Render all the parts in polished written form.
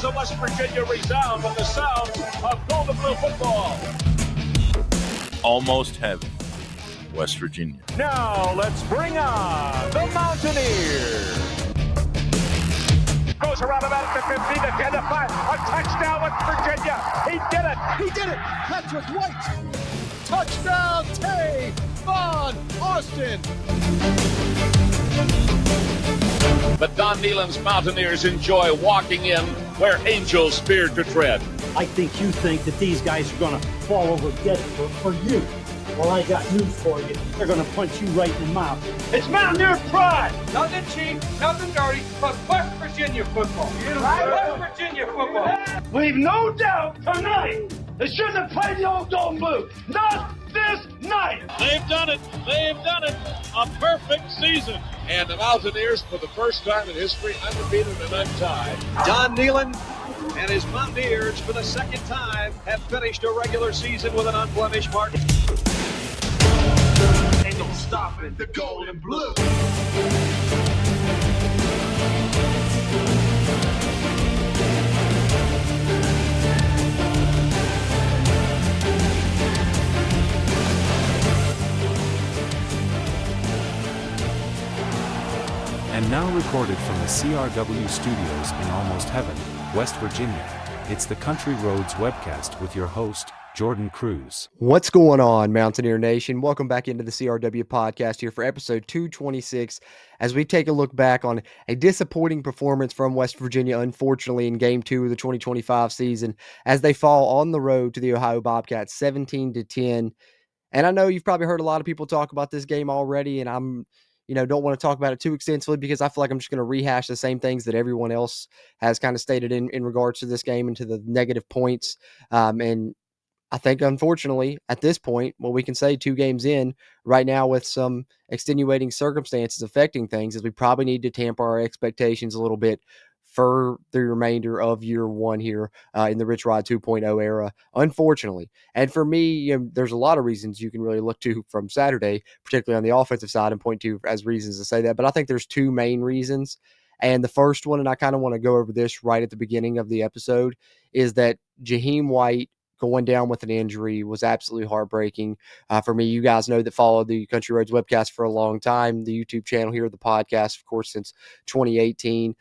halls of West Virginia resound with the sound of Golden Blue football. Almost heaven, West Virginia. Now let's bring on the Mountaineers. Goes around about the 15 to 10 to 5. A touchdown, West Virginia. He did it. He did it. Patrick White. Touchdown, Tay Von Austin. But Don Nehlen's Mountaineers enjoy walking in where angels feared to tread. I think you think that these guys are going to fall over dead for you. Well, I got news for you. They're going to punch you right in the mouth. It's Mountaineer pride. Nothing cheap, nothing dirty, but West Virginia football. West Virginia football. Leave no doubt tonight. They shouldn't have played the old Golden Blue. Not this night. They've done it. They've done it. A perfect season. And the Mountaineers, for the first time in history, undefeated and untied. Don Nehlen and his Mountaineers, for the second time, have finished a regular season with an unblemished mark. Ain't no stopping the Golden Blue. And now recorded from the CRW studios in Almost Heaven, West Virginia, it's the Country Roads Webcast with your host, Jordan Cruz. What's going on, Mountaineer Nation? Welcome back into the CRW podcast here for episode 226 as we take a look back on a disappointing performance from West Virginia, unfortunately, in Game 2 of the 2025 season as they fall on the road to the Ohio Bobcats 17-10. And I know you've probably heard a lot of people talk about this game already, and I'm don't want to talk about it too extensively because I feel like I'm just going to rehash the same things that everyone else has kind of stated in regards to this game and to the negative points. And I think, unfortunately, at this point, well, we can say 2 games in right now with some extenuating circumstances affecting things is we probably need to tamper our expectations a little bit for the remainder of year 1 here in the Rich Rod 2.0 era, unfortunately. And for me, there's a lot of reasons you can really look to from Saturday, particularly on the offensive side, and point to as reasons to say that. But I think there's 2 main reasons. And the first one, and I kind of want to go over this right at the beginning of the episode, is that Jaheim White going down with an injury was absolutely heartbreaking for me. You guys know that followed the Country Roads Webcast for a long time, the YouTube channel here, the podcast, of course, since 2018.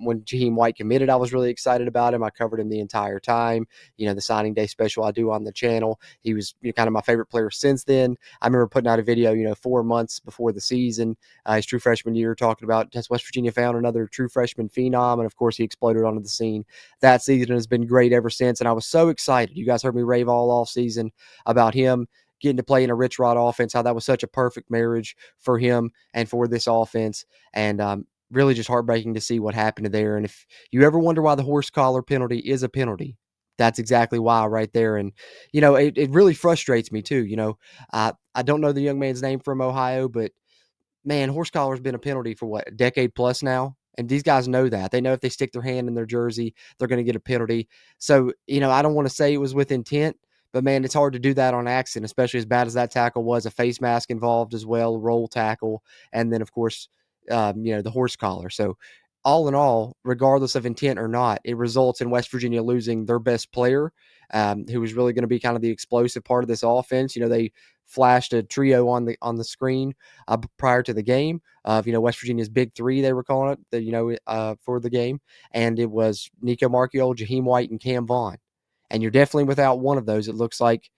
When Jaheim White committed, I was really excited about him. I covered him the entire time. The signing day special I do on the channel. He was kind of my favorite player since then. I remember putting out a video, 4 months before the season, his true freshman year, talking about has West Virginia found another true freshman phenom, and of course he exploded onto the scene that season and has been great ever since. And I was so excited. You guys heard me rave all off season about him getting to play in a Rich Rod offense, how that was such a perfect marriage for him and for this offense. And really just heartbreaking to see what happened there. And if you ever wonder why the horse collar penalty is a penalty, that's exactly why right there. And, it really frustrates me too. I don't know the young man's name from Ohio, but man, horse collar has been a penalty for a decade plus now. And these guys know that. They know if they stick their hand in their jersey, they're going to get a penalty. So, I don't want to say it was with intent, but man, it's hard to do that on accident, especially as bad as that tackle was. A face mask involved as well, roll tackle, and then, of course, the horse collar. So, all in all, regardless of intent or not, it results in West Virginia losing their best player, who was really going to be kind of the explosive part of this offense. They flashed a trio on the screen prior to the game of West Virginia's big 3, they were calling it, for the game, and it was Nico Marchiol, Jaheim White, and Cam Vaughn. And you're definitely without one of those. It looks like,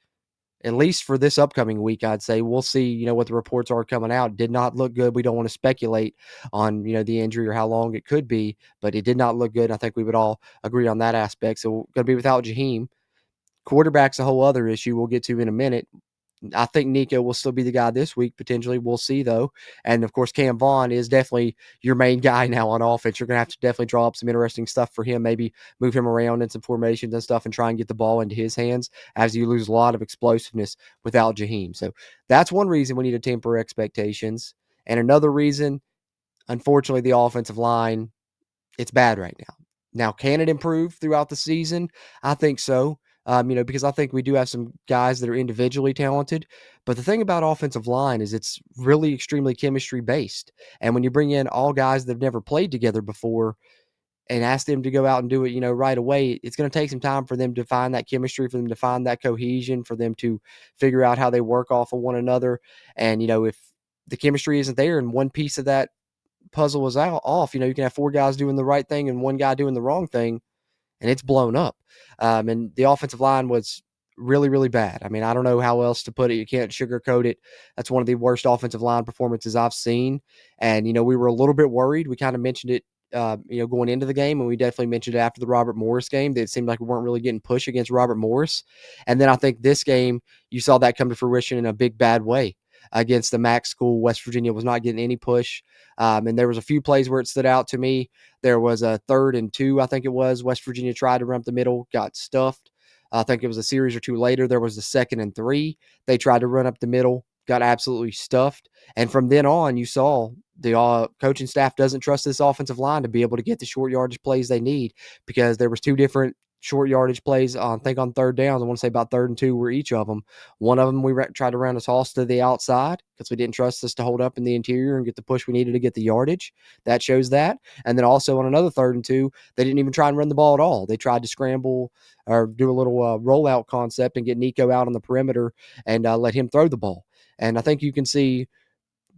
at least for this upcoming week, I'd say. We'll see, what the reports are coming out. Did not look good. We don't want to speculate on, the injury or how long it could be, but it did not look good. I think we would all agree on that aspect. So we're going to be without Jaheim. Quarterback's a whole other issue we'll get to in a minute. I think Nico will still be the guy this week, potentially. We'll see, though. And, of course, Cam Vaughn is definitely your main guy now on offense. You're going to have to definitely draw up some interesting stuff for him, maybe move him around in some formations and stuff and try and get the ball into his hands as you lose a lot of explosiveness without Jaheim. So that's one reason we need to temper expectations. And another reason, unfortunately, the offensive line, it's bad right now. Now, can it improve throughout the season? I think so. Because I think we do have some guys that are individually talented. But the thing about offensive line is it's really extremely chemistry based. And when you bring in all guys that have never played together before, and ask them to go out and do it, right away, it's going to take some time for them to find that chemistry, for them to find that cohesion, for them to figure out how they work off of one another. And, if the chemistry isn't there and one piece of that puzzle is off, you can have 4 guys doing the right thing and one guy doing the wrong thing, and it's blown up. And the offensive line was really, really bad. I mean, I don't know how else to put it. You can't sugarcoat it. That's one of the worst offensive line performances I've seen. And, we were a little bit worried. We kind of mentioned it, going into the game, and we definitely mentioned it after the Robert Morris game, that it seemed like we weren't really getting pushed against Robert Morris. And then I think this game, you saw that come to fruition in a big, bad way. Against the MAC school, West Virginia was not getting any push. And there was a few plays where it stood out to me. There was a 3rd and 2, I think it was. West Virginia tried to run up the middle, got stuffed. I think it was a series or two later. There was the 2nd and 3. They tried to run up the middle, got absolutely stuffed. And from then on, you saw the coaching staff doesn't trust this offensive line to be able to get the short yardage plays they need, because there was 2 different short yardage plays, I think on 3rd downs. I want to say about 3rd and 2 were each of them. One of them, we tried to run a toss to the outside because we didn't trust us to hold up in the interior and get the push we needed to get the yardage. That shows that. And then also on another 3rd and 2, they didn't even try and run the ball at all. They tried to scramble or do a little rollout concept and get Nico out on the perimeter and let him throw the ball. And I think you can see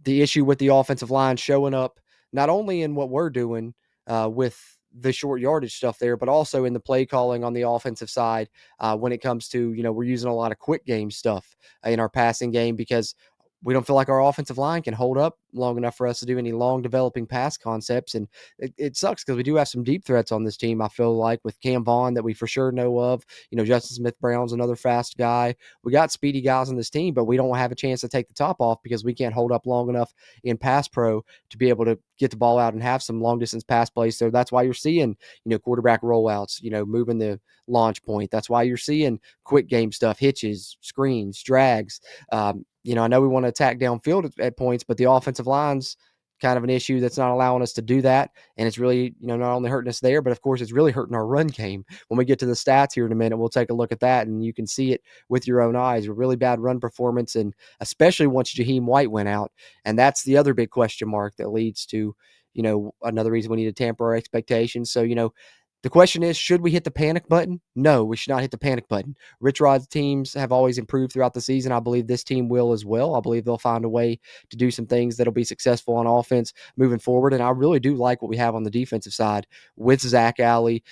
the issue with the offensive line showing up not only in what we're doing with the short yardage stuff there, but also in the play calling on the offensive side when it comes to, we're using a lot of quick game stuff in our passing game, because we don't feel like our offensive line can hold up long enough for us to do any long developing pass concepts. And it sucks because we do have some deep threats on this team, I feel like, with Cam Vaughn that we for sure know of. Justin Smith-Brown's another fast guy. We got speedy guys on this team, but we don't have a chance to take the top off because we can't hold up long enough in pass pro to be able to get the ball out and have some long distance pass plays. So that's why you're seeing, quarterback rollouts, moving the launch point. That's why you're seeing quick game stuff, hitches, screens, drags. I know we want to attack downfield at points, but the offensive line's kind of an issue that's not allowing us to do that. And it's really, not only hurting us there, but of course it's really hurting our run game. When we get to the stats here in a minute, we'll take a look at that and you can see it with your own eyes. A really bad run performance, and especially once Jaheim White went out. And that's the other big question mark that leads to, another reason we need to tamper our expectations. So, the question is, should we hit the panic button? No, we should not hit the panic button. Rich Rod's teams have always improved throughout the season. I believe this team will as well. I believe they'll find a way to do some things that'll be successful on offense moving forward. And I really do like what we have on the defensive side with Zach Alley.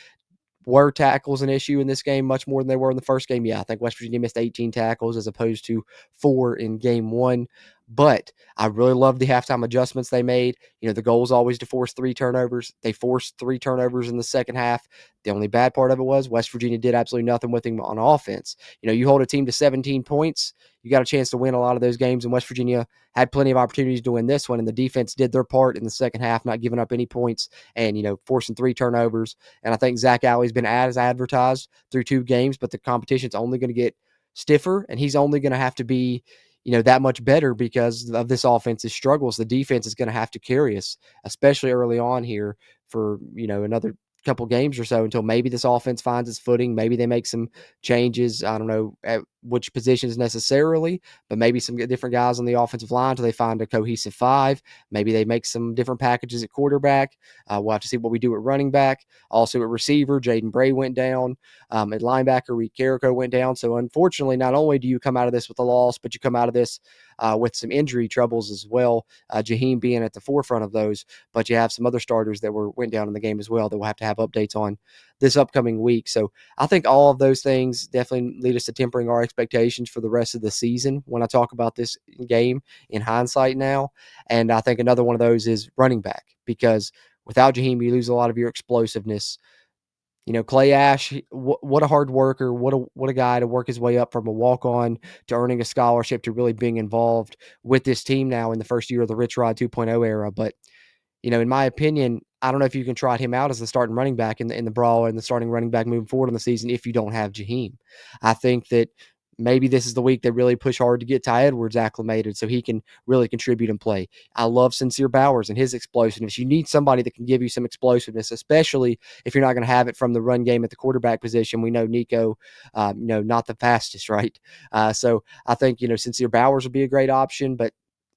Were tackles an issue in this game much more than they were in the first game? Yeah, I think West Virginia missed 18 tackles as opposed to 4 in game 1. But I really love the halftime adjustments they made. The goal is always to force 3 turnovers. They forced 3 turnovers in the second half. The only bad part of it was West Virginia did absolutely nothing with him on offense. You hold a team to 17 points, you got a chance to win a lot of those games, and West Virginia had plenty of opportunities to win this one, and the defense did their part in the second half, not giving up any points and, forcing 3 turnovers. And I think Zach Alley's been as advertised through 2 games, but the competition's only going to get stiffer, and he's only going to have to be that much better because of this offense's struggles. The defense is going to have to carry us, especially early on here for, another couple games or so until maybe this offense finds its footing. Maybe they make some changes. I don't know at which positions necessarily, but maybe some different guys on the offensive line until they find a cohesive 5. Maybe they make some different packages at quarterback. We'll have to see what we do at running back. Also at receiver, Jaden Bray went down. At linebacker, Reed Carrico went down. So unfortunately, not only do you come out of this with a loss, but you come out of this with some injury troubles as well. Jaheim being at the forefront of those, but you have some other starters that went down in the game as well that we'll have to have updates on this upcoming week. So I think all of those things definitely lead us to tempering our expectations for the rest of the season when I talk about this game in hindsight now. And I think another one of those is running back, because without Jaheim, you lose a lot of your explosiveness. Clay Ash, what a hard worker, what a guy to work his way up from a walk-on to earning a scholarship to really being involved with this team now in the first year of the Rich Rod 2.0 era. But, in my opinion, I don't know if you can trot him out as the starting running back in the brawl and the starting running back moving forward in the season if you don't have Jaheim. I think that maybe this is the week they really push hard to get Ty Edwards acclimated so he can really contribute and play. I love Sincere Bowers and his explosiveness. You need somebody that can give you some explosiveness, especially if you're not going to have it from the run game at the quarterback position. We know Nico, not the fastest, right? So I think, Sincere Bowers would be a great option, but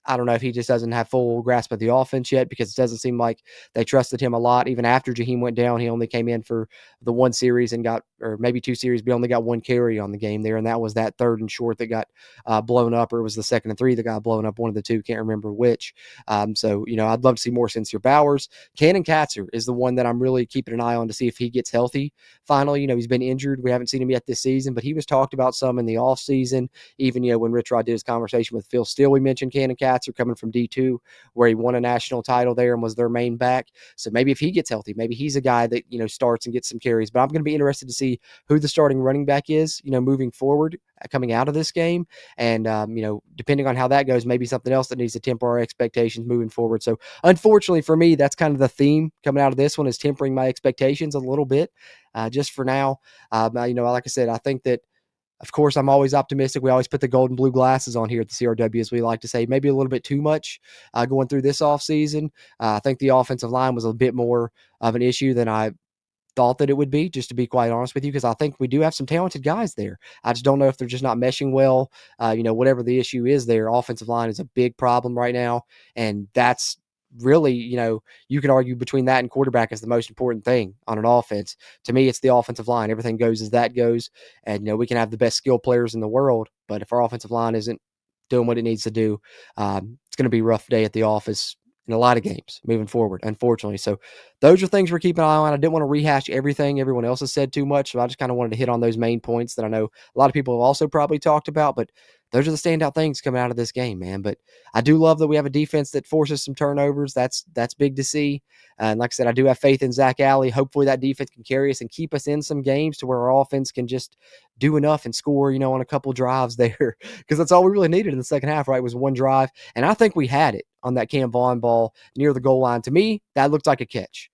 I don't know if he just doesn't have full grasp of the offense yet, because it doesn't seem like they trusted him a lot. Even after Jaheim went down, he only came in for the one series and got, or maybe two series, but only got one carry on the game there. And that was that 3rd and short that got blown up, or it was the 2nd and 3 that got blown up. One of the two, can't remember which. So, I'd love to see more Sincere Bowers. Cannon Katzer is the one that I'm really keeping an eye on to see if he gets healthy finally. He's been injured. We haven't seen him yet this season, but he was talked about some in the offseason. Even, when Rich Rod did his conversation with Phil Steele, we mentioned Cannon Katzer coming from D2, where he won a national title there and was their main back. So maybe if he gets healthy, maybe he's a guy that, starts and gets some carries. But I'm going to be interested to see who the starting running back is, moving forward, coming out of this game. And, depending on how that goes, maybe something else that needs to temper our expectations moving forward. So unfortunately for me, that's kind of the theme coming out of this one, is tempering my expectations a little bit, just for now. Like I said, I think that, of course, I'm always optimistic. We always put the gold and blue glasses on here at the CRW, as we like to say, maybe a little bit too much going through this offseason. I think the offensive line was a bit more of an issue than I thought that it would be, just to be quite honest with you, because I think we do have some talented guys there. I just don't know if they're just not meshing well. Whatever the issue is there, offensive line is a big problem right now. And that's really, you could argue between that and quarterback is the most important thing on an offense. To me, it's the offensive line. Everything goes as that goes. And, we can have the best skill players in the world, but if our offensive line isn't doing what it needs to do, it's going to be a rough day at the office in a lot of games moving forward, unfortunately. So those are things we're keeping an eye on. I didn't want to rehash everything everyone else has said too much, so I just kind of wanted to hit on those main points that I know a lot of people have also probably talked about, but those are the standout things coming out of this game, man. But I do love that we have a defense that forces some turnovers. That's big to see. And like I said, I do have faith in Zach Alley. Hopefully that defense can carry us and keep us in some games to where our offense can just do enough and score, on a couple drives there, because that's all we really needed in the second half, right, was one drive. And I think we had it on that Cam Vaughn ball near the goal line. To me, that looked like a catch.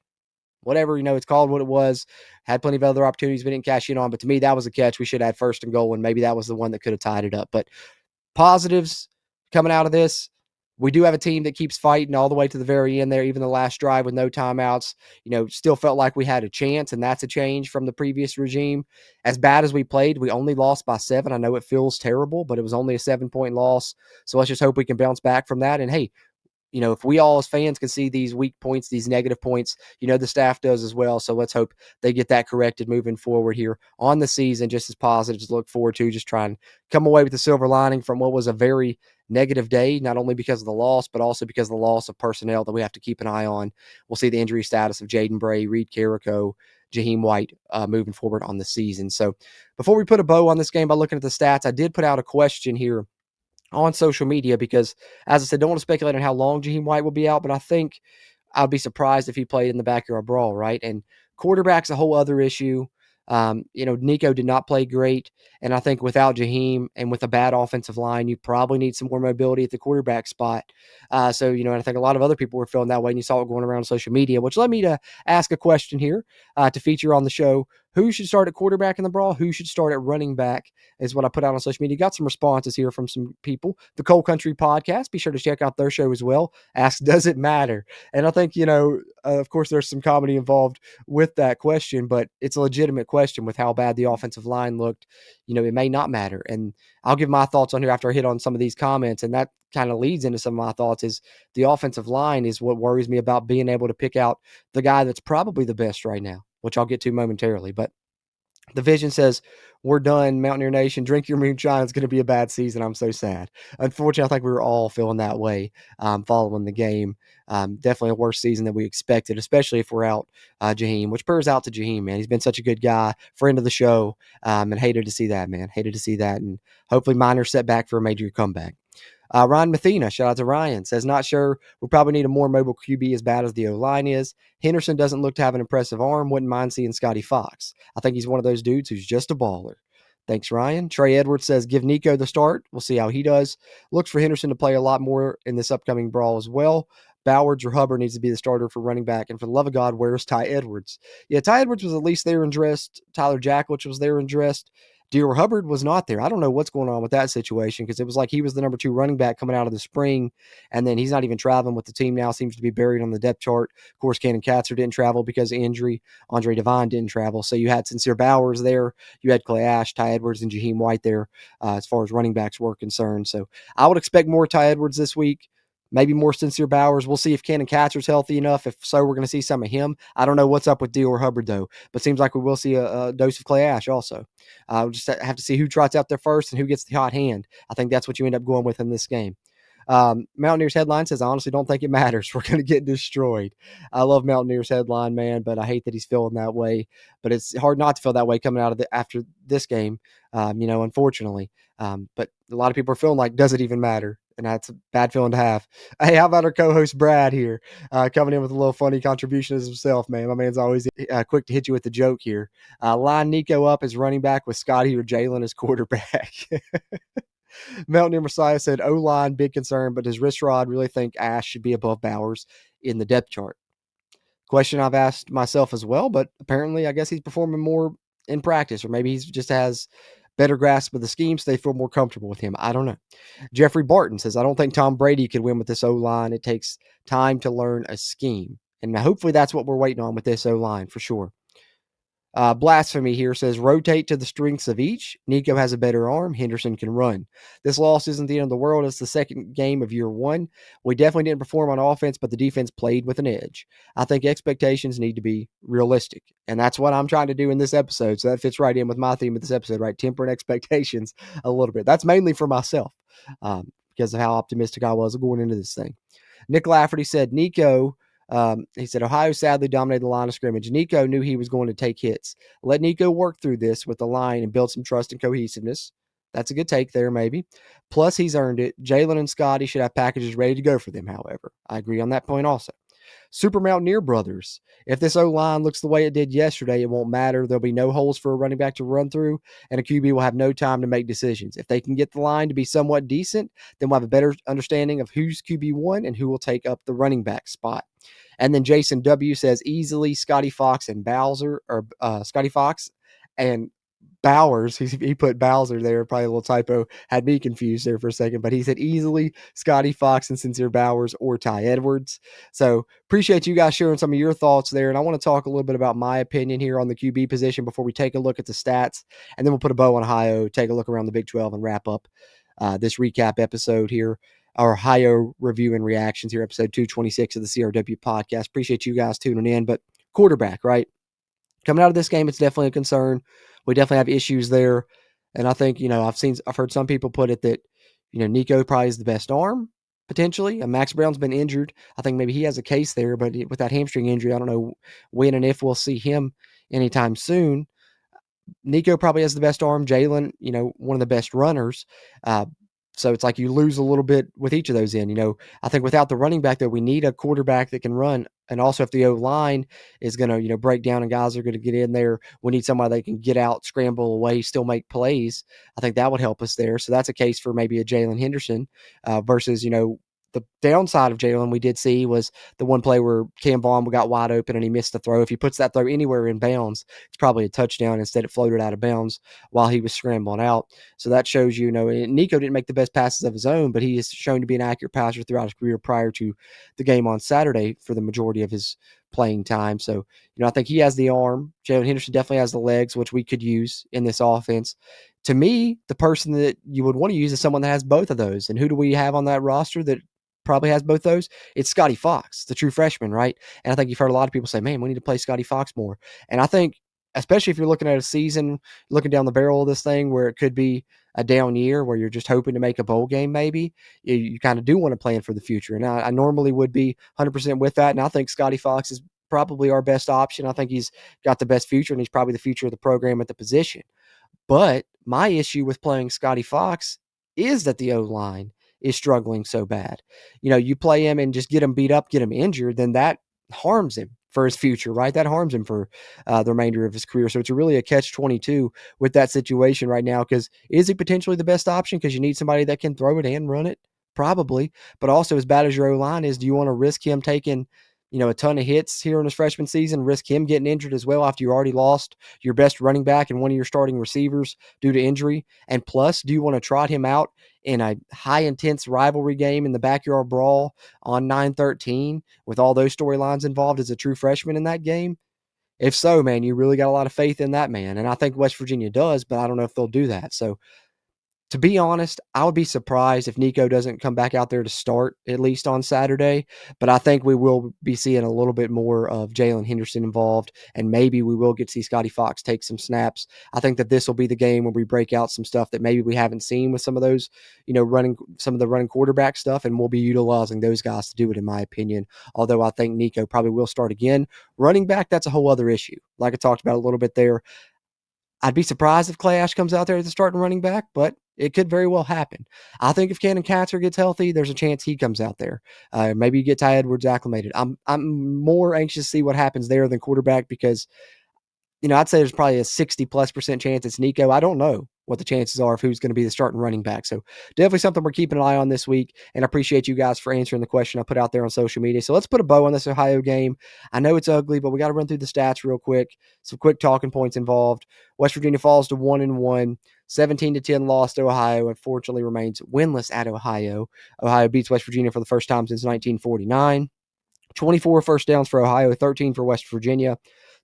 Whatever, it's called what it was. Had plenty of other opportunities we didn't cash in on, but to me, that was a catch. We should have had 1st and goal, and maybe that was the one that could have tied it up. But positives coming out of this, we do have a team that keeps fighting all the way to the very end there, even the last drive with no timeouts. Still felt like we had a chance, and that's a change from the previous regime. As bad as we played, we only lost by 7. I know it feels terrible, but it was only a 7-point loss. So let's just hope we can bounce back from that. And hey, if we all as fans can see these weak points, these negative points, the staff does as well. So let's hope they get that corrected moving forward here on the season, just as positives to look forward to, just try and come away with the silver lining from what was a very negative day, not only because of the loss, but also because of the loss of personnel that we have to keep an eye on. We'll see the injury status of Jaden Bray, Reed Carrico, Jaheim White moving forward on the season. So before we put a bow on this game by looking at the stats, I did put out a question here on social media because, as I said, don't want to speculate on how long Jaheim White will be out, but I think I'd be surprised if he played in the backyard brawl, right? And quarterback's a whole other issue. Nico did not play great, and I think without Jaheim and with a bad offensive line, you probably need some more mobility at the quarterback spot. And I think a lot of other people were feeling that way, and you saw it going around social media, which led me to ask a question here to feature on the show. Who should start at quarterback in the brawl? Who should start at running back is what I put out on social media. Got some responses here from some people. The Cold Country Podcast, be sure to check out their show as well. Ask, does it matter? And I think, of course, there's some comedy involved with that question, but it's a legitimate question with how bad the offensive line looked. It may not matter. And I'll give my thoughts on here after I hit on some of these comments. And that kind of leads into some of my thoughts is the offensive line is what worries me about being able to pick out the guy that's probably the best right now, which I'll get to momentarily. But the Vision says, we're done, Mountaineer Nation. Drink your moonshine. It's going to be a bad season. I'm so sad. Unfortunately, I think we were all feeling that way following the game. Definitely a worse season than we expected, especially if we're out Jaheim, which prayers out to Jaheim, man. He's been such a good guy, friend of the show, and hated to see that, man. Hated to see that, and hopefully minor setback for a major comeback. Ryan Mathena, shout out to Ryan, says, not sure. We probably need a more mobile QB as bad as the O-line is. Henderson doesn't look to have an impressive arm. Wouldn't mind seeing Scotty Fox. I think he's one of those dudes who's just a baller. Thanks, Ryan. Trey Edwards says, give Nico the start. We'll see how he does. Looks for Henderson to play a lot more in this upcoming brawl as well. Bowers or Hubbard needs to be the starter for running back. And for the love of God, where's Ty Edwards? Yeah, Ty Edwards was at least there and dressed. Tyler Jacklich was there and dressed. Dear Hubbard was not there. I don't know what's going on with that situation because it was like he was the number 2 running back coming out of the spring, and then he's not even traveling with the team now. Seems to be buried on the depth chart. Of course, Cannon Katzer didn't travel because of injury. Andre Devine didn't travel. So you had Sincere Bowers there. You had Clay Ash, Ty Edwards, and Jaheim White there as far as running backs were concerned. So I would expect more Ty Edwards this week. Maybe more Sincere Bowers. We'll see if Cannon Catcher's healthy enough. If so, we're going to see some of him. I don't know what's up with Dior Hubbard, though, but seems like we will see a dose of Clay Ash also. We'll just have to see who trots out there first and who gets the hot hand. I think that's what you end up going with in this game. Mountaineers headline says, I honestly don't think it matters. We're going to get destroyed. I love Mountaineers headline, man, but I hate that he's feeling that way. But it's hard not to feel that way coming out of after this game, unfortunately. But a lot of people are feeling like, does it even matter? And that's a bad feeling to have. Hey, how about our co-host Brad here, coming in with a little funny contribution as himself, man. My man's always quick to hit you with the joke here. Line Nico up as running back with Scotty or Jalen as quarterback. Mountaineer Messiah said, O-line, big concern, but does Rich Rod really think Ash should be above Bowers in the depth chart? Question I've asked myself as well, but apparently I guess he's performing more in practice, or maybe he just has better grasp of the scheme, so they feel more comfortable with him. I don't know. Jeffrey Barton says, I don't think Tom Brady could win with this O-line. It takes time to learn a scheme. And hopefully that's what we're waiting on with this O-line for sure. Blasphemy here says, rotate to the strengths of each. Nico has a better arm. Henderson can run. This loss isn't the end of the world. It's the second game of year one. We definitely didn't perform on offense, but the defense played with an edge. I think expectations need to be realistic. And that's what I'm trying to do in this episode. So that fits right in with my theme of this episode, right? Tempering expectations a little bit. That's mainly for myself because of how optimistic I was going into this thing. Nick Lafferty said, Nico... he said, Ohio sadly dominated the line of scrimmage. Nico knew he was going to take hits. Let Nico work through this with the line and build some trust and cohesiveness. That's a good take there, maybe. Plus, he's earned it. Jalen and Scotty should have packages ready to go for them, however. I agree on that point also. Super Mountaineer Brothers. If this O-line looks the way it did yesterday, it won't matter. There'll be no holes for a running back to run through, and a QB will have no time to make decisions. If they can get the line to be somewhat decent, then we'll have a better understanding of who's QB1 and who will take up the running back spot. And then Jason W says easily Scotty Fox and Bowser, or Scotty Fox and Bowers. He put Bowser there, probably a little typo, had me confused there for a second, but he said easily Scotty Fox and Sincere Bowers or Ty Edwards. So appreciate you guys sharing some of your thoughts there. And I want to talk a little bit about my opinion here on the QB position before we take a look at the stats. And then we'll put a bow on Ohio, take a look around the Big 12 and wrap up this recap episode here. Our Ohio review and reactions here, episode 226 of the CRW podcast. Appreciate you guys tuning in. But quarterback, right? Coming out of this game, it's definitely a concern. We definitely have issues there. And I think, I've heard some people put it that, Nico probably is the best arm, potentially. And Max Brown's been injured. I think maybe he has a case there, but with that hamstring injury, I don't know when and if we'll see him anytime soon. Nico probably has the best arm. Jalen, one of the best runners. So it's like you lose a little bit with each of those in. I think without the running back, though, we need a quarterback that can run. And also if the O-line is going to, break down and guys are going to get in there, we need somebody that can get out, scramble away, still make plays. I think that would help us there. So that's a case for maybe a Jalen Henderson versus, the downside of Jalen we did see was the one play where Cam Vaughn got wide open and he missed the throw. If he puts that throw anywhere in bounds, it's probably a touchdown. Instead, it floated out of bounds while he was scrambling out. So that shows you, Nico didn't make the best passes of his own, but he is shown to be an accurate passer throughout his career prior to the game on Saturday for the majority of his playing time. So, I think he has the arm. Jalen Henderson definitely has the legs, which we could use in this offense. To me, the person that you would want to use is someone that has both of those. And who do we have on that roster that probably has both those? It's Scotty Fox, the true freshman, right? And I think you've heard a lot of people say, man, we need to play Scotty Fox more. And I think, especially if you're looking at a season, looking down the barrel of this thing where it could be a down year where you're just hoping to make a bowl game maybe, you kind of do want to plan for the future. And I normally would be 100% with that. And I think Scotty Fox is probably our best option. I think he's got the best future, and he's probably the future of the program at the position. But my issue with playing Scotty Fox is that the O-line is struggling so bad. You play him and just get him beat up, get him injured, then that harms him for his future, right? That harms him for the remainder of his career. So it's really a catch-22 with that situation right now, because is he potentially the best option because you need somebody that can throw it and run it? Probably. But also, as bad as your O-line is, do you want to risk him taking a ton of hits here in his freshman season, risk him getting injured as well after you already lost your best running back and one of your starting receivers due to injury? And plus, do you want to trot him out in a high-intense rivalry game in the backyard brawl on 9/13 with all those storylines involved as a true freshman in that game? If so, man, you really got a lot of faith in that man. And I think West Virginia does, but I don't know if they'll do that. So To be honest, I would be surprised if Nico doesn't come back out there to start at least on Saturday, but I think we will be seeing a little bit more of Jalen Henderson involved, and maybe we will get to see Scotty Fox take some snaps. I think that this will be the game where we break out some stuff that maybe we haven't seen with some of those, some of the running quarterback stuff, and we'll be utilizing those guys to do it, in my opinion. Although I think Nico probably will start again. Running back, that's a whole other issue. Like I talked about a little bit there, I'd be surprised if Clay Ash comes out there as the starting running back, but it could very well happen. I think if Cannon Katzer gets healthy, there's a chance he comes out there. Maybe you get Ty Edwards acclimated. I'm more anxious to see what happens there than quarterback because I'd say there's probably a 60+% chance it's Nico. I don't know what the chances are of who's going to be the starting running back. So definitely something we're keeping an eye on this week. And I appreciate you guys for answering the question I put out there on social media. So let's put a bow on this Ohio game. I know it's ugly, but we got to run through the stats real quick. Some quick talking points involved. West Virginia falls to 1-1. 17-10 loss to Ohio. Unfortunately remains winless at Ohio. Ohio beats West Virginia for the first time since 1949. 24 first downs for Ohio, 13 for West Virginia.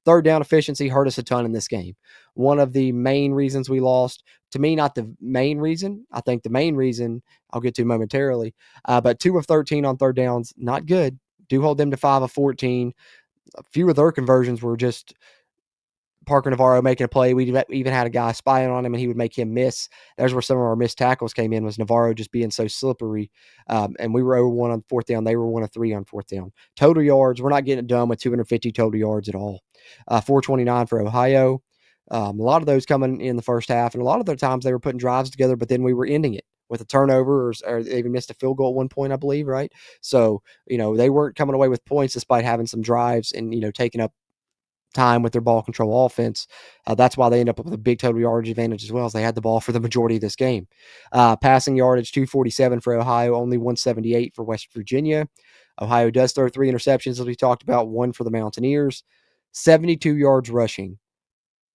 Third down efficiency hurt us a ton in this game. One of the main reasons we lost, to me, not the main reason. I think the main reason I'll get to momentarily, but 2 of 13 on third downs, not good. Do hold them to 5 of 14. A few of their conversions were just Parker Navarro making a play. We even had a guy spying on him, and he would make him miss. There's where some of our missed tackles came in, was Navarro just being so slippery. And we were 0-1 on fourth down. They were 1 of 3 on fourth down. Total yards, we're not getting it done with 250 total yards at all. 429 for Ohio. A lot of those coming in the first half, and a lot of the times they were putting drives together, but then we were ending it with a turnover, or they even missed a field goal at one point, I believe, right? So, they weren't coming away with points despite having some drives and, taking up time with their ball control offense. That's why they end up with a big total yardage advantage as well, as they had the ball for the majority of this game. Passing yardage, 247 for Ohio, only 178 for West Virginia. Ohio does throw 3 interceptions, as we talked about, 1 for the Mountaineers. 72 yards rushing,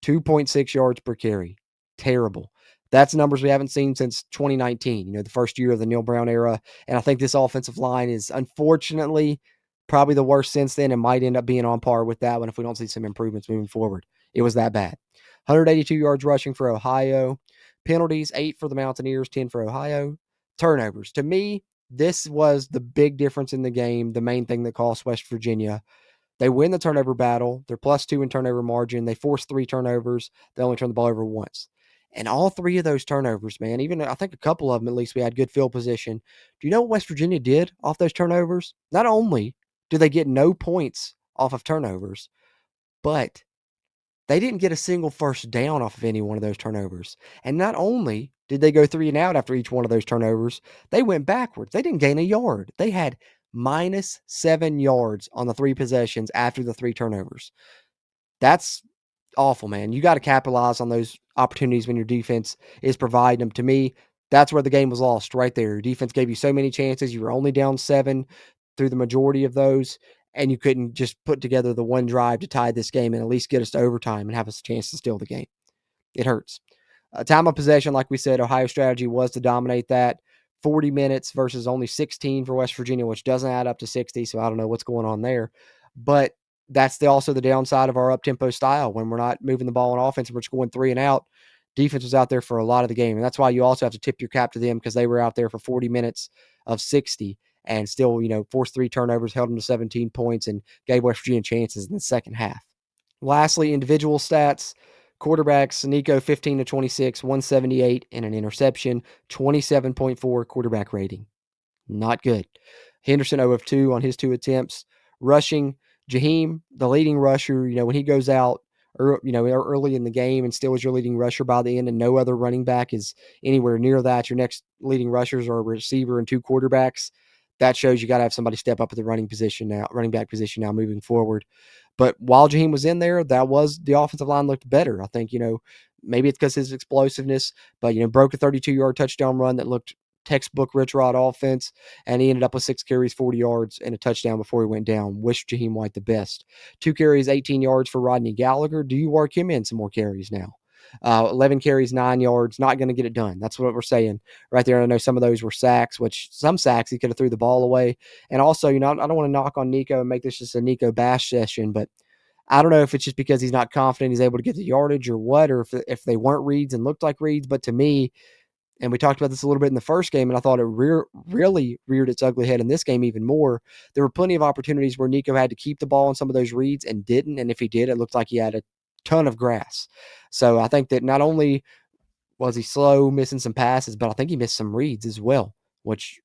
2.6 yards per carry. Terrible. That's numbers we haven't seen since 2019, the first year of the Neil Brown era. And I think this offensive line is, unfortunately, probably the worst since then, and might end up being on par with that one if we don't see some improvements moving forward. It was that bad. 182 yards rushing for Ohio. Penalties, 8 for the Mountaineers, 10 for Ohio. Turnovers. To me, this was the big difference in the game, the main thing that cost West Virginia. They win the turnover battle. They're +2 in turnover margin. They force 3 turnovers. They only turn the ball over once. And all 3 of those turnovers, man, even I think a couple of them, at least, we had good field position. Do you know what West Virginia did off those turnovers? Not only do they get no points off of turnovers, but they didn't get a single first down off of any one of those turnovers. And not only did they go 3 and out after each one of those turnovers, they went backwards. They didn't gain a yard. They had -7 yards on the 3 possessions after the 3 turnovers. That's awful, man. You got to capitalize on those opportunities when your defense is providing them. To me, that's where the game was lost right there. Your defense gave you so many chances. You were only down 7 through the majority of those, and you couldn't just put together the one drive to tie this game and at least get us to overtime and have us a chance to steal the game. It hurts. Time of possession, like we said, Ohio's strategy was to dominate that. 40 minutes versus only 16 for West Virginia, which doesn't add up to 60, so I don't know what's going on there. But that's also the downside of our up-tempo style. When we're not moving the ball on offense and we're just going 3 and out, defense was out there for a lot of the game. And that's why you also have to tip your cap to them, because they were out there for 40 minutes of 60 and still, forced 3 turnovers, held them to 17 points, and gave West Virginia chances in the second half. Lastly, individual stats. Quarterbacks, Nico 15-26, 178 and an interception, 27.4 quarterback rating. Not good. Henderson 0 of 2 on his 2 attempts. Rushing, Jaheim, the leading rusher, when he goes out early in the game and still is your leading rusher by the end, and no other running back is anywhere near that. Your next leading rushers are a receiver and 2 quarterbacks. That shows you got to have somebody step up at the running back position now moving forward. But while Jaheim was in there, the offensive line looked better. I think, maybe it's because his explosiveness, but, broke a 32-yard touchdown run that looked textbook Rich Rod offense, and he ended up with 6 carries, 40 yards, and a touchdown before he went down. Wish Jaheim White the best. 2 carries, 18 yards for Rodney Gallagher. Do you work him in some more carries now? 11 carries, 9 yards. Not going to get it done. That's what we're saying right there. I know some of those were sacks, which some sacks he could have threw the ball away. And also, I don't want to knock on Nico and make this just a Nico bash session, but I don't know if it's just because he's not confident he's able to get the yardage or what, or if they weren't reads and looked like reads. But to me, and we talked about this a little bit in the first game, and I thought it really reared its ugly head in this game even more. There were plenty of opportunities where Nico had to keep the ball on some of those reads and didn't, and if he did, it looked like he had a ton of grass. So I think that not only was he slow, missing some passes, but I think he missed some reads as well, which,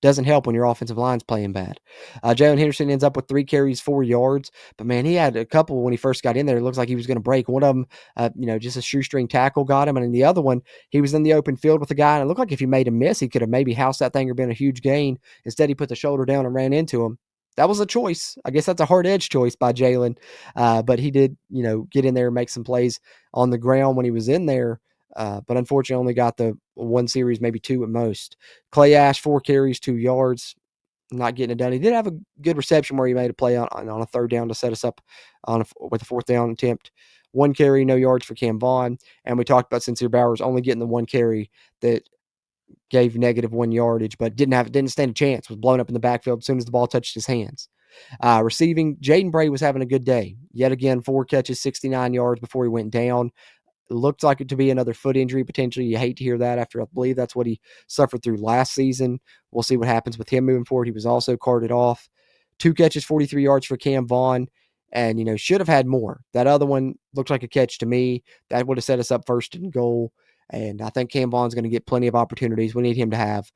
doesn't help when your offensive line's playing bad. Jalen Henderson ends up with 3 carries, 4 yards, but man, he had a couple when he first got in there. It looks like he was going to break. One of them, just a shoestring tackle got him, and in the other one, he was in the open field with a guy, and it looked like if he made a miss, he could have maybe housed that thing or been a huge gain. Instead, he put the shoulder down and ran into him. That was a choice. I guess that's a hard edge choice by Jalen, but he did, get in there and make some plays on the ground when he was in there. But unfortunately only got the 1 series, maybe 2 at most. Clay Ash, 4 carries, 2 yards, not getting it done. He did have a good reception where he made a play on a 3rd down to set us up with a 4th down attempt. 1 carry, no yards for Cam Vaughn. And we talked about Sincere Bowers only getting the 1 carry that gave -1 yardage, but didn't stand a chance, was blown up in the backfield as soon as the ball touched his hands. Receiving, Jaden Bray was having a good day. Yet again, 4 catches, 69 yards before he went down. It looked like it to be another foot injury, potentially. You hate to hear that after I believe that's what he suffered through last season. We'll see what happens with him moving forward. He was also carted off. 2 catches, 43 yards for Cam Vaughn, and, should have had more. That other one looked like a catch to me. That would have set us up 1st and goal, and I think Cam Vaughn's going to get plenty of opportunities. We need him to have,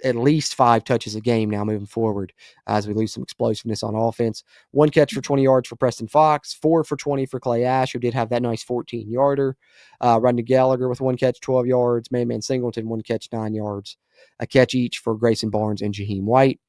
at least 5 touches a game now moving forward as we lose some explosiveness on offense. 1 catch for 20 yards for Preston Fox, 4 for 20 for Clay Ash, who did have that nice 14-yarder. Rodney Gallagher with 1 catch, 12 yards. Man Singleton, 1 catch, 9 yards. A catch each for Grayson Barnes and Jaheim White.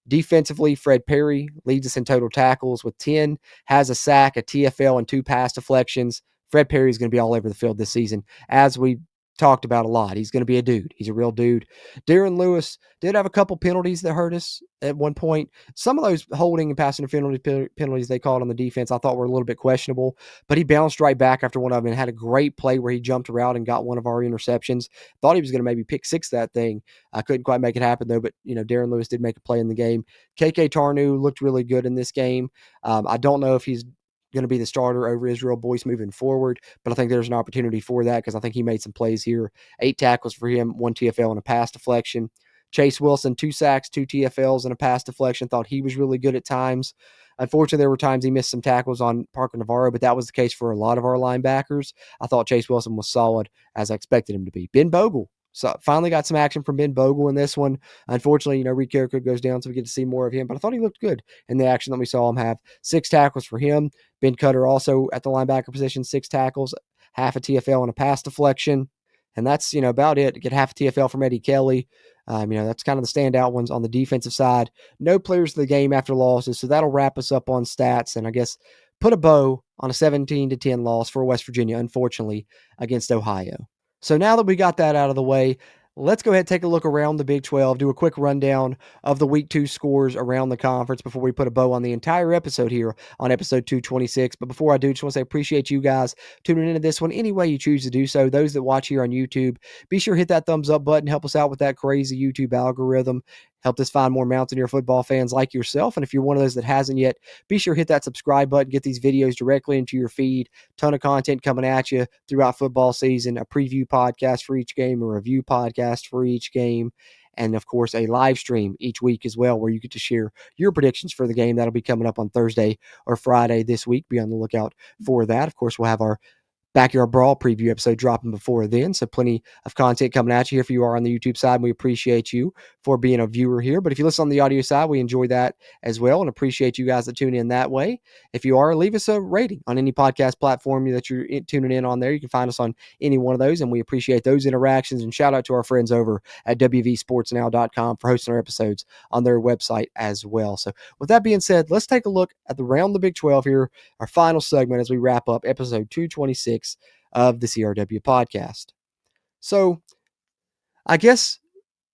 Defensively, Fred Perry leads us in total tackles with 10, has a sack, a TFL, and 2 pass deflections. Fred Perry is going to be all over the field this season, as we talked about a lot. He's going to be a dude. He's a real dude. Darren Lewis did have a couple penalties that hurt us at one point. Some of those holding and passing penalties they called on the defense I thought were a little bit questionable, but he bounced right back after one of them and had a great play where he jumped around and got one of our interceptions. Thought he was going to maybe pick 6 that thing. I couldn't quite make it happen though, but Darren Lewis did make a play in the game. KK Tarnu looked really good in this game. I don't know if he's going to be the starter over Israel Boyce moving forward, but I think there's an opportunity for that because I think he made some plays here. 8 tackles for him, 1 TFL and a pass deflection. Chase Wilson, 2 sacks, 2 TFLs and a pass deflection. Thought he was really good at times. Unfortunately, there were times he missed some tackles on Parker Navarro, but that was the case for a lot of our linebackers. I thought Chase Wilson was solid as I expected him to be. Ben Bogle. So finally got some action from Ben Bogle in this one. Unfortunately, Reed Carrico goes down, so we get to see more of him. But I thought he looked good in the action that we saw him have. 6 tackles for him. Ben Cutter also at the linebacker position, 6 tackles, half a TFL and a pass deflection. And that's, about it. Get half a TFL from Eddie Kelly. That's kind of the standout ones on the defensive side. No players of the game after losses, so that'll wrap us up on stats. And I guess put a bow on a 17-10 loss for West Virginia, unfortunately, against Ohio. So now that we got that out of the way, let's go ahead and take a look around the Big 12, do a quick rundown of the Week 2 scores around the conference before we put a bow on the entire episode here on episode 226. But before I do, just want to say I appreciate you guys tuning into this one any way you choose to do so. Those that watch here on YouTube, be sure to hit that thumbs up button, help us out with that crazy YouTube algorithm. Help us find more Mountaineer football fans like yourself. And if you're one of those that hasn't yet, be sure to hit that subscribe button, get these videos directly into your feed. Ton of content coming at you throughout football season, a preview podcast for each game, a review podcast for each game, and of course a live stream each week as well where you get to share your predictions for the game. That'll be coming up on Thursday or Friday this week. Be on the lookout for that. Of course, we'll have our Backyard Brawl preview episode dropping before then, so plenty of content coming at you here if you are on the YouTube side, and we appreciate you for being a viewer here. But if you listen on the audio side, we enjoy that as well and appreciate you guys that tune in that way. If you are, leave us a rating on any podcast platform that you're tuning in on there. You can find us on any one of those, and we appreciate those interactions. And shout out to our friends over at WVSportsNow.com for hosting our episodes on their website as well. So with that being said, let's take a look at the Round the Big 12 here, our final segment as we wrap up episode 226 of the CRW podcast. So I guess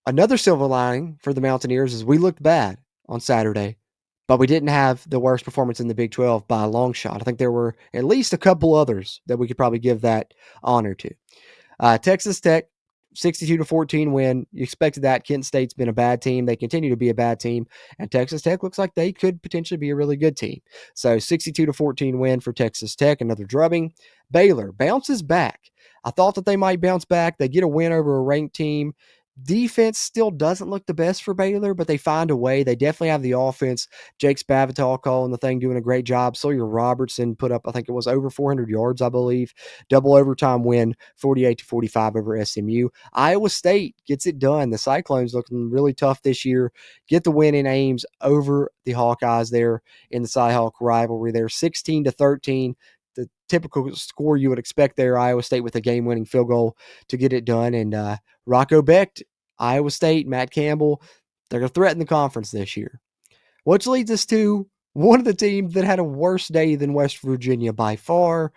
another silver lining for the Mountaineers is we looked bad on Saturday, but we didn't have the worst performance in the Big 12 by a long shot. I think there were at least a couple others that we could probably give that honor to. Texas Tech 62-14 win. You expected that. Kent State's been a bad team. They continue to be a bad team. And Texas Tech looks like they could potentially be a really good team. So 62-14 win for Texas Tech, another drubbing. Baylor bounces back. I thought that they might bounce back. They get a win over a ranked team. Defense still doesn't look the best for Baylor, but they find a way. They definitely have the offense. Jake Spavital calling the thing, doing a great job. Sawyer Robertson put up, I think it was over 400 yards, I believe. Double overtime win, 48-45 over SMU. Iowa State gets it done. The Cyclones looking really tough this year. Get the win in Ames over the Hawkeyes there in the Cy-Hawk rivalry there, 16-13. The typical score you would expect there, Iowa State with a game-winning field goal to get it done. And Rocco Becht, Iowa State, Matt Campbell, they're going to threaten the conference this year. Which leads us to one of the teams that had a worse day than West Virginia by far,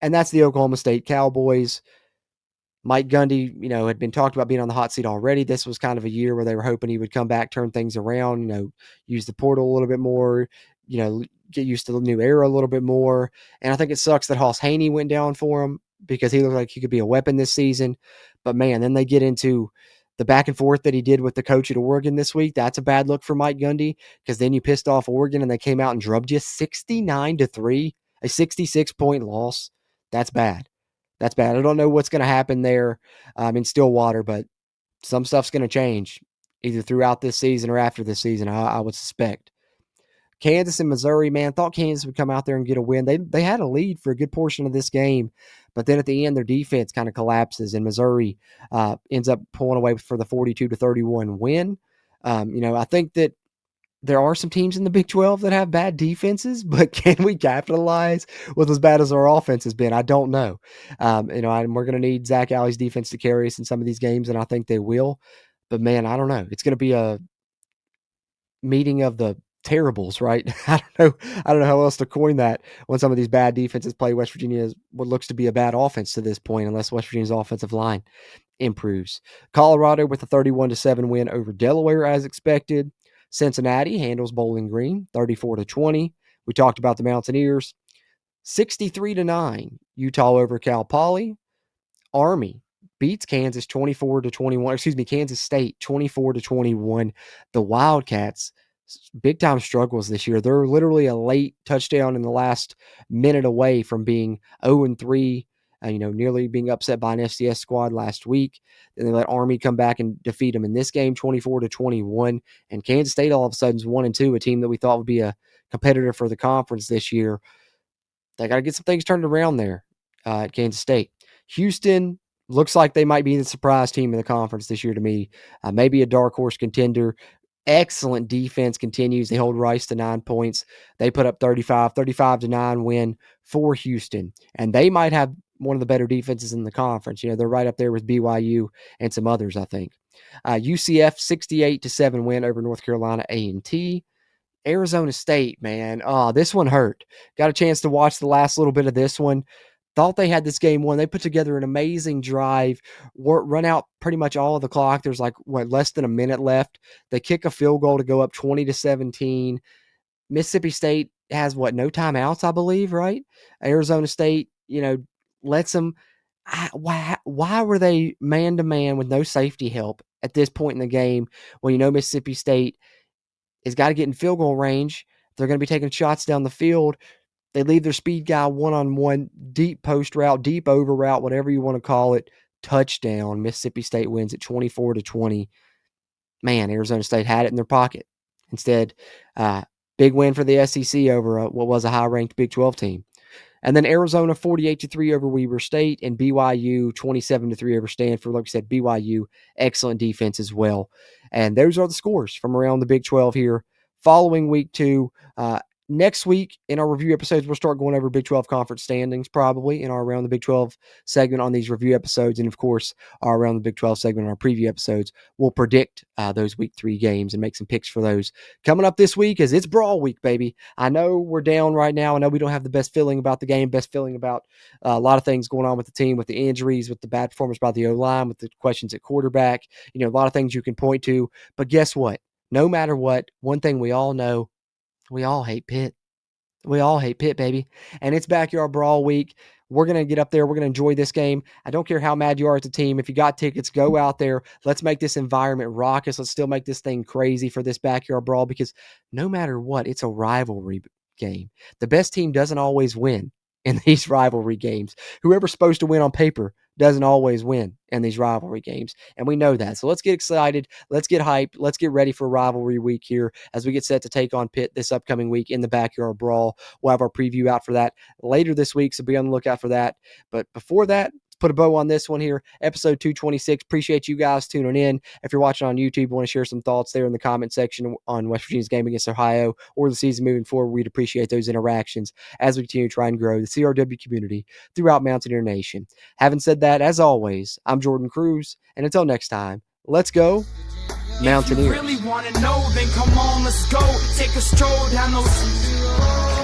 and that's the Oklahoma State Cowboys. Mike Gundy, had been talked about being on the hot seat already. This was kind of a year where they were hoping he would come back, turn things around, use the portal a little bit more, get used to the new era a little bit more. And I think it sucks that Hoss Haney went down for him because he looked like he could be a weapon this season. But man, then they get into the back and forth that he did with the coach at Oregon this week. That's a bad look for Mike Gundy because then you pissed off Oregon and they came out and drubbed you 69-3, a 66-point loss. That's bad. That's bad. I don't know what's going to happen there in Stillwater, but some stuff's going to change either throughout this season or after this season, I would suspect. Kansas and Missouri, man, thought Kansas would come out there and get a win. They had a lead for a good portion of this game, but then at the end, their defense kind of collapses, and Missouri ends up pulling away for the 42-31 win. I think that there are some teams in the Big 12 that have bad defenses, but can we capitalize with as bad as our offense has been? I don't know. And we're going to need Zach Alley's defense to carry us in some of these games, and I think they will. But, man, I don't know. It's going to be a meeting of the terribles, right? I don't know how else to coin that when some of these bad defenses play West Virginia what looks to be a bad offense to this point, unless West Virginia's offensive line improves. Colorado with a 31-7 win over Delaware as expected. Cincinnati handles Bowling Green 34-20. We talked about the Mountaineers. 63-9 Utah over Cal Poly. Army beats Kansas 24-21. Kansas State 24-21. The Wildcats big time struggles this year. They're literally a late touchdown in the last minute away from being 0-3. Nearly being upset by an FCS squad last week. Then they let Army come back and defeat them in this game, 24-21. And Kansas State all of a sudden is 1-2, a team that we thought would be a competitor for the conference this year. They got to get some things turned around there at Kansas State. Houston looks like they might be the surprise team in the conference this year to me. Maybe a dark horse contender. Excellent defense continues. They hold Rice to 9 points. They put up 35-9 win for Houston. And they might have one of the better defenses in the conference. They're right up there with BYU and some others, I think. UCF 68-7 win over North Carolina A&T. Arizona State, man. This one hurt. Got a chance to watch the last little bit of this one. Thought they had this game won. They put together an amazing drive, run out pretty much all of the clock. There's less than a minute left. They kick a field goal to go up 20-17. Mississippi State has no timeouts, I believe, right? Arizona State, lets them. Why were they man-to-man with no safety help at this point in the game when Mississippi State has got to get in field goal range? They're going to be taking shots down the field. They leave their speed guy one-on-one, deep post route, deep over route, whatever you want to call it. Touchdown. Mississippi State wins at 24-20. Man, Arizona State had it in their pocket. Instead, big win for the SEC over what was a high-ranked Big 12 team. And then Arizona 48-3 over Weber State, and BYU 27-3 over Stanford. Like I said, BYU, excellent defense as well. And those are the scores from around the Big 12 here. Following week 2, next week in our review episodes, we'll start going over Big 12 conference standings probably in our Around the Big 12 segment on these review episodes. And, of course, our Around the Big 12 segment on our preview episodes. We'll predict those week 3 games and make some picks for those. Coming up this week is it's Brawl Week, baby. I know we're down right now. I know we don't have the best feeling about the game, best feeling about a lot of things going on with the team, with the injuries, with the bad performance by the O-line, with the questions at quarterback. A lot of things you can point to. But guess what? No matter what, one thing we all know, we all hate Pitt. We all hate Pitt, baby. And it's Backyard Brawl Week. We're going to get up there. We're going to enjoy this game. I don't care how mad you are at the team. If you got tickets, go out there. Let's make this environment raucous. Let's still make this thing crazy for this backyard brawl, because no matter what, it's a rivalry game. The best team doesn't always win in these rivalry games. Whoever's supposed to win on paper doesn't always win in these rivalry games, and we know that. So let's get excited. Let's get hyped. Let's get ready for rivalry week here as we get set to take on Pitt this upcoming week in the backyard brawl. We'll have our preview out for that later this week, so be on the lookout for that. But before that, put a bow on this one here, episode 226. Appreciate you guys tuning in. If you're watching on YouTube, want to share some thoughts there in the comment section on West Virginia's game against Ohio or the season moving forward, we'd appreciate those interactions as we continue to try and grow the CRW community throughout Mountaineer Nation. Having said that, as always, I'm Jordan Cruz, and until next time, let's go Mountaineers. If you really want to know, then come on, let's go. Take a stroll down those